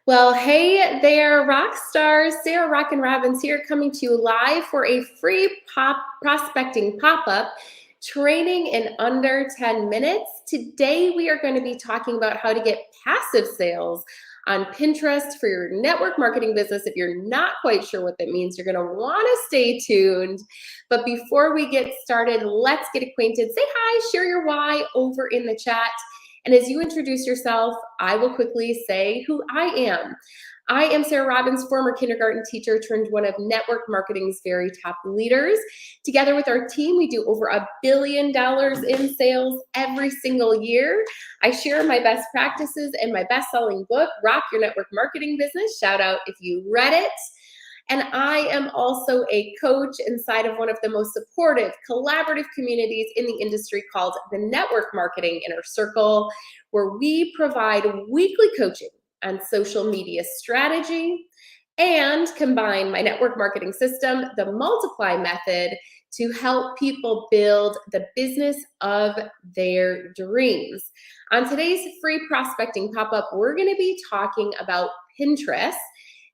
Well, hey there, rock stars. Sarah Rockin' Robbins here, coming to you live for a free prospecting pop-up training in under 10 minutes. Today, we are going to be talking about how to get passive sales on Pinterest for your network marketing business. If you're not quite sure what that means, you're going to want to stay tuned. But before we get started, let's get acquainted. Say hi, share your why over in the chat. And as you introduce yourself, I will quickly say who I am. I am Sarah Robbins, former kindergarten teacher turned one of network marketing's very top leaders. Together with our team, we do over $1 billion in sales every single year. I share my best practices in my best-selling book, Rock Your Network Marketing Business. Shout out if you read it. And I am also a coach inside of one of the most supportive, collaborative communities in the industry called the Network Marketing Inner Circle, where we provide weekly coaching on social media strategy and combine my network marketing system, the Multiply Method, to help people build the business of their dreams. On today's free prospecting pop-up, we're going to be talking about Pinterest,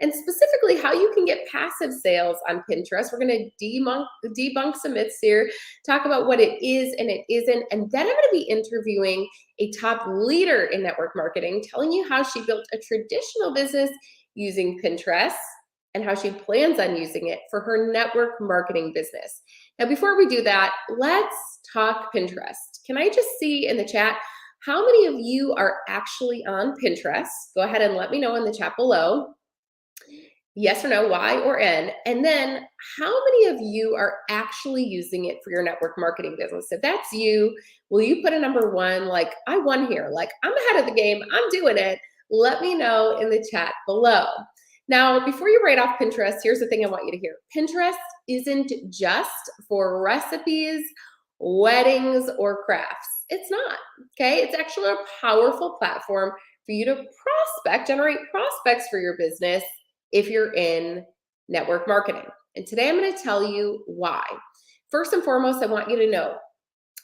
and specifically how you can get passive sales on Pinterest. We're going to debunk some myths here, talk about what it is and it isn't, and then I'm going to be interviewing a top leader in network marketing, telling you how she built a traditional business using Pinterest and how she plans on using it for her network marketing business. Now, before we do that, let's talk Pinterest. Can I just see in the chat how many of you are actually on Pinterest? Go ahead and let me know in the chat below. Yes or no, Y or N, and then how many of you are actually using it for your network marketing business? If that's you, will you put a number 1, like I won here, like I'm ahead of the game, I'm doing it? Let me know in the chat below. Now, before you write off Pinterest, here's the thing I want you to hear. Pinterest isn't just for recipes, weddings, or crafts. It's not, okay? It's actually a powerful platform for you to generate prospects for your business if you're in network marketing. And today I'm going to tell you why. First and foremost, I want you to know,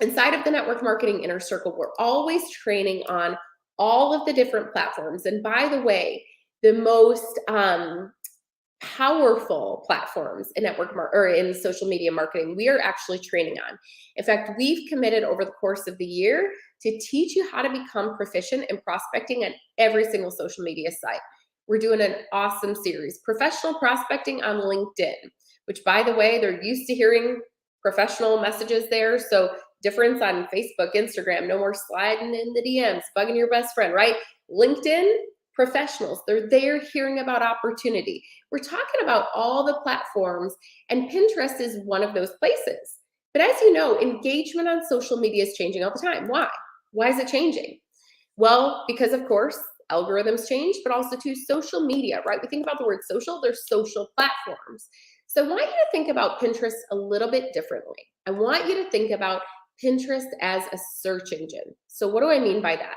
inside of the Network Marketing Inner Circle, we're always training on all of the different platforms. And by the way, the most powerful platforms in in social media marketing, we are actually training on. In fact, we've committed over the course of the year to teach you how to become proficient in prospecting on every single social media site. We're doing an awesome series, Professional Prospecting on LinkedIn, which, by the way, they're used to hearing professional messages there. So difference on Facebook, Instagram, no more sliding in the DMs, bugging your best friend, right? LinkedIn, professionals, they're there hearing about opportunity. We're talking about all the platforms, and Pinterest is one of those places. But as you know, engagement on social media is changing all the time. Why? Why is it changing? Well, because of course, algorithms change, but also to social media, right? We think about the word social, there's social platforms. So I want you to think about Pinterest a little bit differently. I want you to think about Pinterest as a search engine. So what do I mean by that?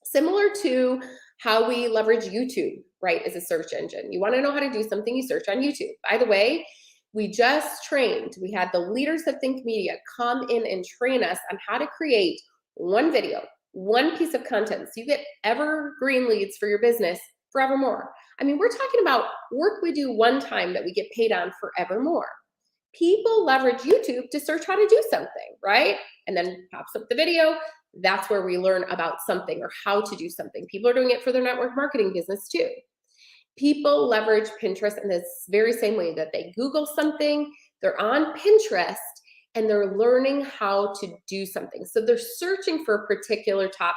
Similar to how we leverage YouTube, right, as a search engine. You want to know how to do something, you search on YouTube. By the way, we just trained, we had the leaders of Think Media come in and train us on how to create one video, one piece of content, so you get evergreen leads for your business forevermore. I mean, we're talking about work we do one time that we get paid on forevermore. People leverage YouTube to search how to do something, right? And then pops up the video. That's where we learn about something or how to do something. People are doing it for their network marketing business too. People leverage Pinterest in this very same way that they Google something, they're on Pinterest, and they're learning how to do something. So they're searching for a particular topic.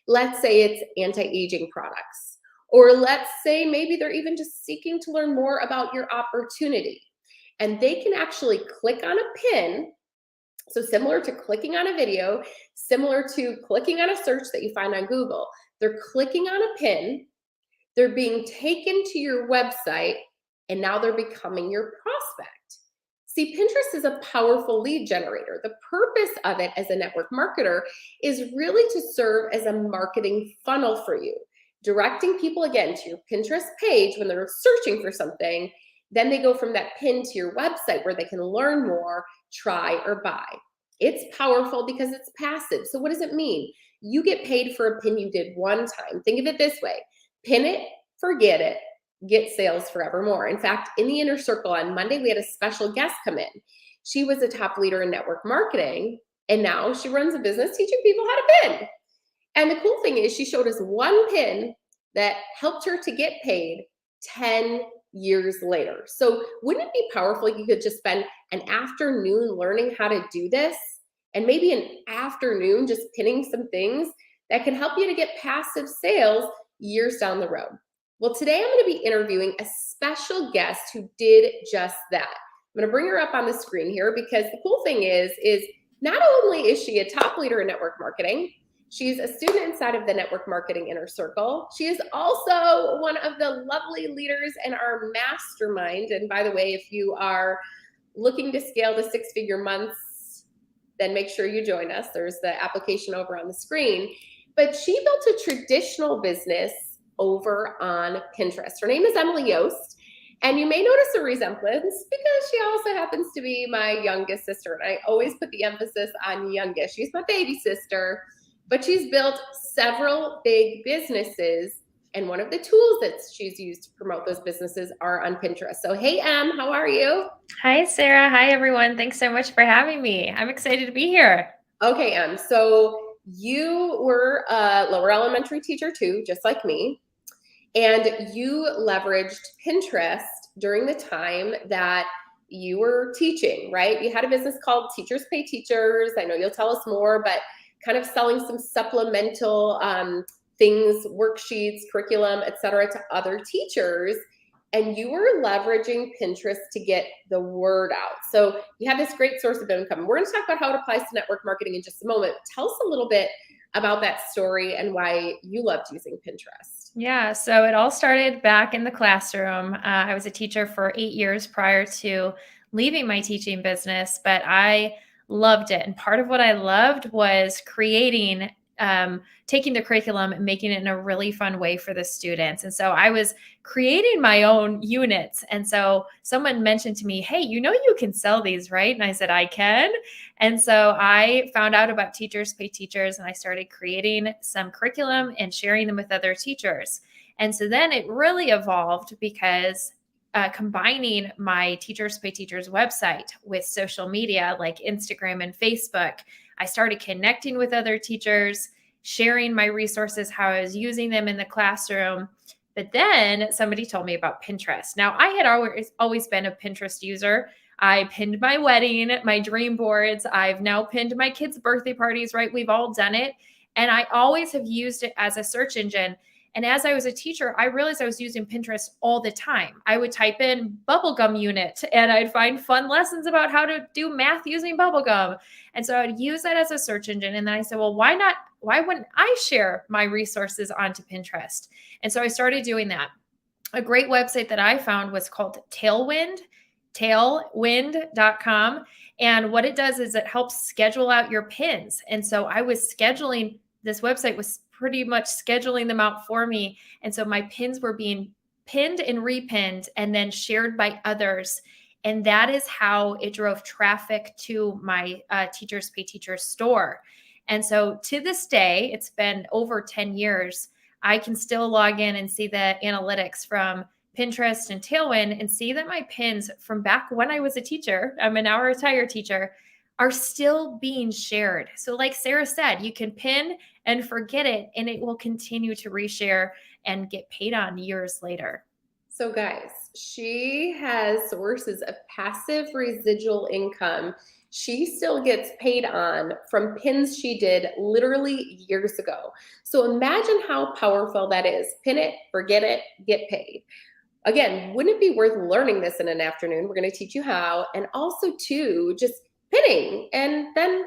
Let's say it's anti-aging products, or let's say maybe they're even just seeking to learn more about your opportunity. And they can actually click on a pin. So similar to clicking on a video, similar to clicking on a search that you find on Google, they're clicking on a pin, they're being taken to your website, and now they're becoming your prospect. See, Pinterest is a powerful lead generator. The purpose of it as a network marketer is really to serve as a marketing funnel for you, directing people again to your Pinterest page when they're searching for something. Then they go from that pin to your website where they can learn more, try, or buy. It's powerful because it's passive. So what does it mean? You get paid for a pin you did one time. Think of it this way. Pin it forget it, get sales forevermore. In fact, in the inner circle on Monday, we had a special guest come in. She was a top leader in network marketing, and now she runs a business teaching people how to pin. And the cool thing is she showed us one pin that helped her to get paid 10 years later. So wouldn't it be powerful if you could just spend an afternoon learning how to do this, and maybe an afternoon just pinning some things that can help you to get passive sales years down the road? Well, today I'm going to be interviewing a special guest who did just that. I'm going to bring her up on the screen here because the cool thing is not only is she a top leader in network marketing, she's a student inside of the Network Marketing Inner Circle. She is also one of the lovely leaders in our mastermind. And by the way, if you are looking to scale to six-figure months, then make sure you join us. There's the application over on the screen. But she built a traditional business over on Pinterest. Her name is Emily Yost. And you may notice a resemblance because she also happens to be my youngest sister. And I always put the emphasis on youngest. She's my baby sister. But she's built several big businesses, and one of the tools that she's used to promote those businesses are on Pinterest. So hey, Em, how are you? Hi, Sarah. Hi, everyone. Thanks so much for having me. I'm excited to be here. Okay, Em, so you were a lower elementary teacher too, just like me, and you leveraged Pinterest during the time that you were teaching, right? You had a business called Teachers Pay Teachers. I know you'll tell us more, but kind of selling some supplemental things, worksheets, curriculum, et cetera, to other teachers. And you were leveraging Pinterest to get the word out. So you have this great source of income. We're going to talk about how it applies to network marketing in just a moment. Tell us a little bit about that story and why you loved using Pinterest. Yeah, so it all started back in the classroom. I was a teacher for 8 years prior to leaving my teaching business, but I loved it. And part of what I loved was creating, taking the curriculum and making it in a really fun way for the students. And so I was creating my own units. And so someone mentioned to me, hey, you can sell these, right? And I said, I can. And so I found out about Teachers Pay Teachers, and I started creating some curriculum and sharing them with other teachers. And so then it really evolved because combining my Teachers Pay Teachers website with social media like Instagram and Facebook, I started connecting with other teachers, sharing my resources, how I was using them in the classroom. But then somebody told me about Pinterest. Now, I had always been a Pinterest user. I pinned my wedding, my dream boards. I've now pinned my kids' birthday parties, right? We've all done it. And I always have used it as a search engine. And as I was a teacher, I realized I was using Pinterest all the time. I would type in bubblegum unit and I'd find fun lessons about how to do math using bubblegum. And so I'd use that as a search engine. And then I said, well, why wouldn't I share my resources onto Pinterest? And so I started doing that. A great website that I found was called tailwind.com. And what it does is it helps schedule out your pins. And so I was scheduling, this website was pretty much scheduling them out for me. And so my pins were being pinned and repinned and then shared by others. And that is how it drove traffic to my Teachers Pay Teachers store. And so to this day, it's been over 10 years, I can still log in and see the analytics from Pinterest and Tailwind and see that my pins from back when I was a teacher, I'm a now retired teacher, are still being shared. So like Sarah said, you can pin and forget it, and it will continue to reshare and get paid on years later. So guys, she has sources of passive residual income she still gets paid on from pins she did literally years ago. So imagine how powerful that is. Pin it, forget it, get paid. Again, wouldn't it be worth learning this in an afternoon? We're going to teach you how. And also too, just pinning and then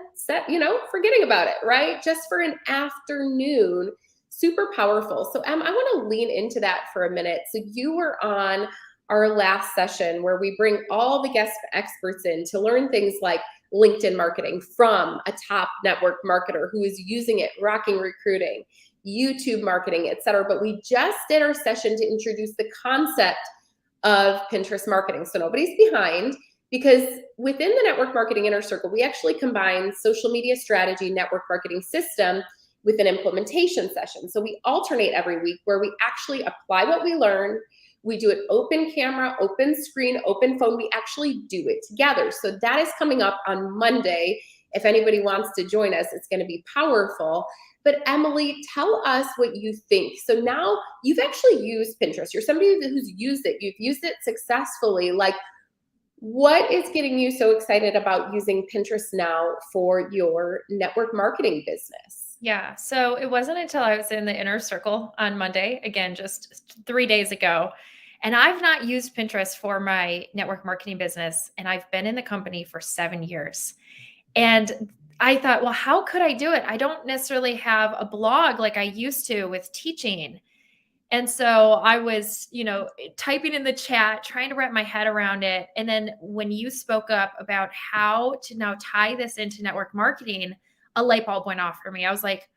forgetting about it, right? Just for an afternoon, super powerful. So Em, I want to lean into that for a minute. So you were on our last session where we bring all the guest experts in to learn things like LinkedIn marketing from a top network marketer who is using it, rocking recruiting, YouTube marketing, et cetera. But we just did our session to introduce the concept of Pinterest marketing. So nobody's behind, because within the Network Marketing Inner Circle, we actually combine social media strategy, network marketing system, with an implementation session. So we alternate every week where we actually apply what we learn. We do it open camera, open screen, open phone. We actually do it together. So that is coming up on Monday. If anybody wants to join us, it's going to be powerful. But Emily, tell us what you think. So now you've actually used Pinterest. You're somebody who's used it. You've used it successfully. Like, what is getting you so excited about using Pinterest now for your network marketing business? Yeah, so it wasn't until I was in the inner circle on Monday, again, just 3 days ago. And I've not used Pinterest for my network marketing business. And I've been in the company for 7 years. And I thought, well, how could I do it? I don't necessarily have a blog like I used to with teaching. And so I was, typing in the chat, trying to wrap my head around it. And then when you spoke up about how to now tie this into network marketing, a light bulb went off for me. I was like,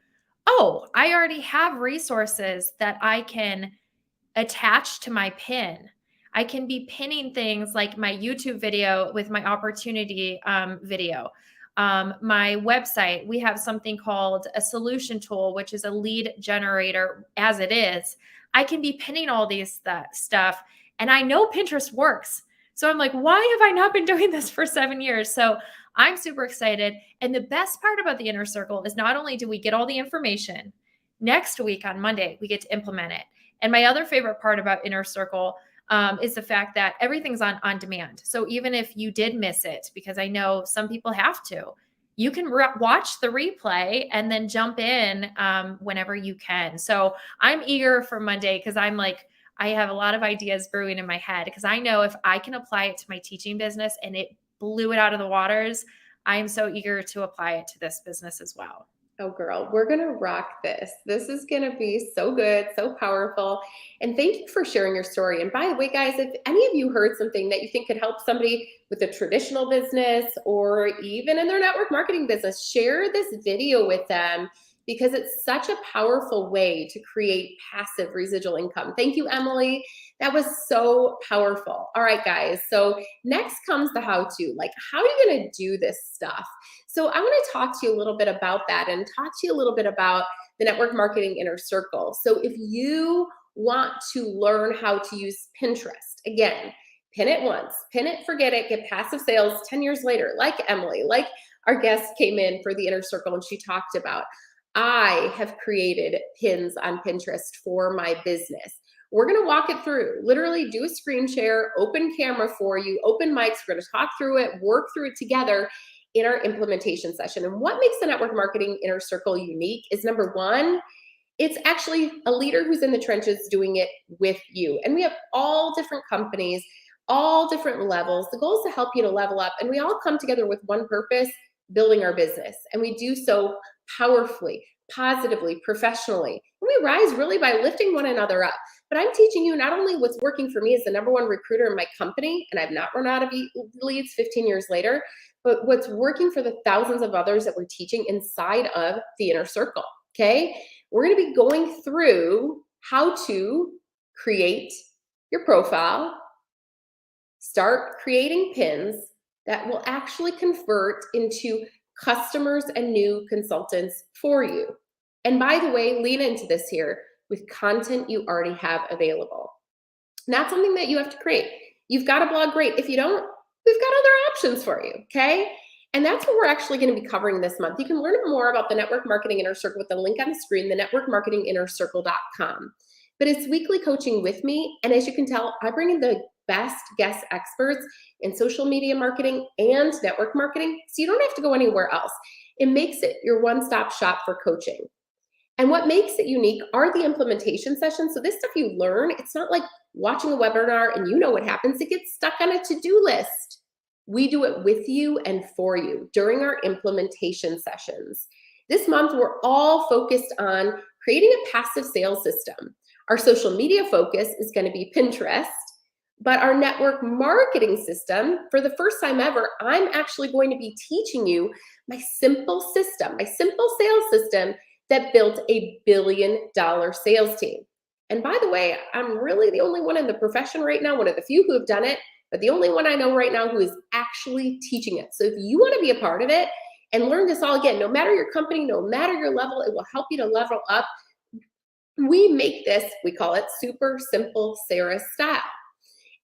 oh, I already have resources that I can attach to my pin. I can be pinning things like my YouTube video with my opportunity video. My website, we have something called a solution tool, which is a lead generator as it is. I can be pinning all these stuff. And I know Pinterest works. So I'm like, why have I not been doing this for 7 years? So I'm super excited. And the best part about the inner circle is not only do we get all the information, next week on Monday, we get to implement it. And my other favorite part about inner circle is the fact that everything's on demand. So even if you did miss it, because I know some people have to, you can watch the replay and then jump in whenever you can. So I'm eager for Monday because I'm like, I have a lot of ideas brewing in my head because I know if I can apply it to my teaching business and it blew it out of the waters, I'm so eager to apply it to this business as well. Oh, girl, we're going to rock this. This is going to be so good, so powerful. And thank you for sharing your story. And by the way, guys, if any of you heard something that you think could help somebody with a traditional business or even in their network marketing business, share this video with them because it's such a powerful way to create passive residual income. Thank you, Emily. That was so powerful. All right, guys. So next comes the how-to. Like, how are you going to do this stuff? So I want to talk to you a little bit about that and talk to you a little bit about the network marketing inner circle. So if you want to learn how to use Pinterest, again, pin it once, pin it, forget it, get passive sales 10 years later, like Emily, like our guest came in for the inner circle and she talked about, I have created pins on Pinterest for my business. We're going to walk it through, literally do a screen share, open camera for you, open mics. We're going to talk through it, work through it together in our implementation session. And what makes the network marketing inner circle unique is number one, it's actually a leader who's in the trenches doing it with you. And we have all different companies, all different levels. The goal is to help you to level up. And we all come together with one purpose, building our business. And we do so powerfully, positively, professionally. And we rise really by lifting one another up. But I'm teaching you not only what's working for me as the number one recruiter in my company, and I've not run out of leads 15 years later, but what's working for the thousands of others that we're teaching inside of the inner circle, okay? We're gonna be going through how to create your profile, start creating pins that will actually convert into customers and new consultants for you. And by the way, lean into this here with content you already have available. Not something that you have to create. You've got a blog, great. If you don't, we've got other options for you, okay? And that's what we're actually going to be covering this month. You can learn more about the Network Marketing Inner Circle with the link on the screen, thenetworkmarketinginnercircle.com. But it's weekly coaching with me, and as you can tell, I bring in the best guest experts in social media marketing and network marketing, so you don't have to go anywhere else. It makes it your one-stop shop for coaching. And what makes it unique are the implementation sessions. So this stuff you learn, it's not like watching a webinar and you know what happens. It gets stuck on a to-do list. We do it with you and for you during our implementation sessions. This month, we're all focused on creating a passive sales system. Our social media focus is going to be Pinterest, but our network marketing system, for the first time ever, I'm actually going to be teaching you my simple system, my simple sales system that built a billion-dollar sales team. And by the way, I'm really the only one in the profession right now, one of the few who have done it, but the only one I know right now who is actually teaching it. So if you want to be a part of it, and learn this all again. No matter your company, no matter your level, it will help you to level up. We make this, we call it super simple Sarah style.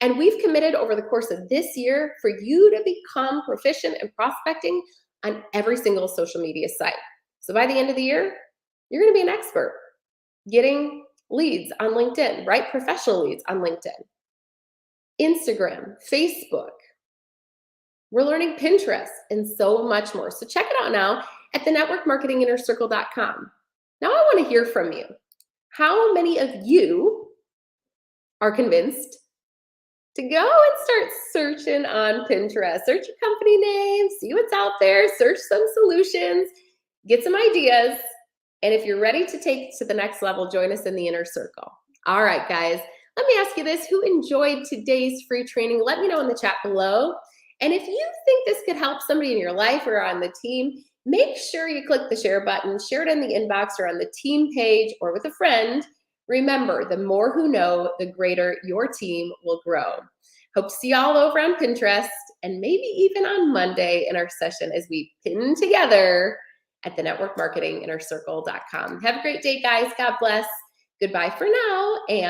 And we've committed over the course of this year for you to become proficient in prospecting on every single social media site. So by the end of the year, you're going to be an expert getting leads on LinkedIn, right? Professional leads on LinkedIn, Instagram, Facebook. We're learning Pinterest and so much more. So check it out now at thenetworkmarketinginnercircle.com. Now I want to hear from you. How many of you are convinced to go and start searching on Pinterest? Search your company name, see what's out there, search some solutions, get some ideas. And if you're ready to take it to the next level, join us in the inner circle. All right, guys, let me ask you this. Who enjoyed today's free training? Let me know in the chat below. And if you think this could help somebody in your life or on the team, make sure you click the share button, share it in the inbox or on the team page or with a friend. Remember, the more who know, the greater your team will grow. Hope to see you all over on Pinterest and maybe even on Monday in our session as we pin together at thenetworkmarketinginnercircle.com. Have a great day, guys. God bless. Goodbye for now. And